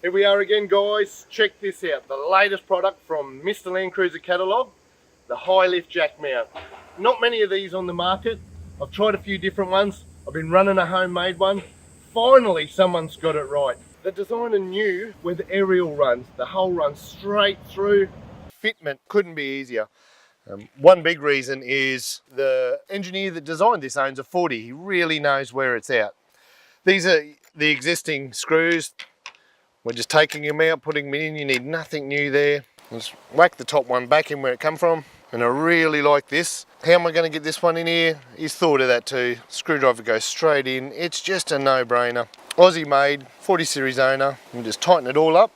Here we are again, guys. Check this out. The latest product from Mr. Landcruiser catalogue, the high lift jack mount. Not many of these on the market. I've tried a few different ones. I've been running a homemade one. Finally, someone's got it right. The designer knew where the aerial runs. The hole runs straight through. Fitment couldn't be easier. One big reason is the engineer that designed this owns a 40. He really knows where it's at. These are the existing screws. We're just taking them out, putting them in. You need nothing new there. Just whack the top one back in where it come from. And I really like this. How am I going to get this one in here? He's thought of that too. Screwdriver goes straight in. It's just a no-brainer. Aussie made, 40 series owner. You just tighten it all up.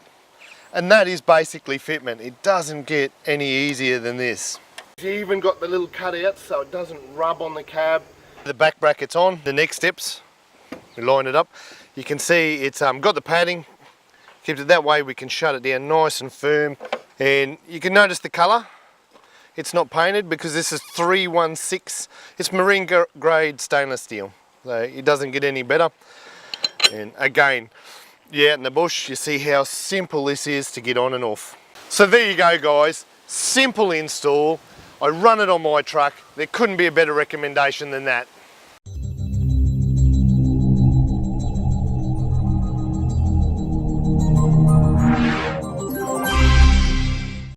And that is basically fitment. It doesn't get any easier than this. You even got the little cutouts so it doesn't rub on the cab. The back bracket's on. The next steps, we line it up. You can see it's got the padding. Keeps it that way, we can shut it down nice and firm. And you can notice the colour. It's not painted because this is 316. It's marine grade stainless steel. So it doesn't get any better. And again, yeah, in the bush, you see how simple this is to get on and off. So there you go, guys. Simple install. I run it on my truck. There couldn't be a better recommendation than that.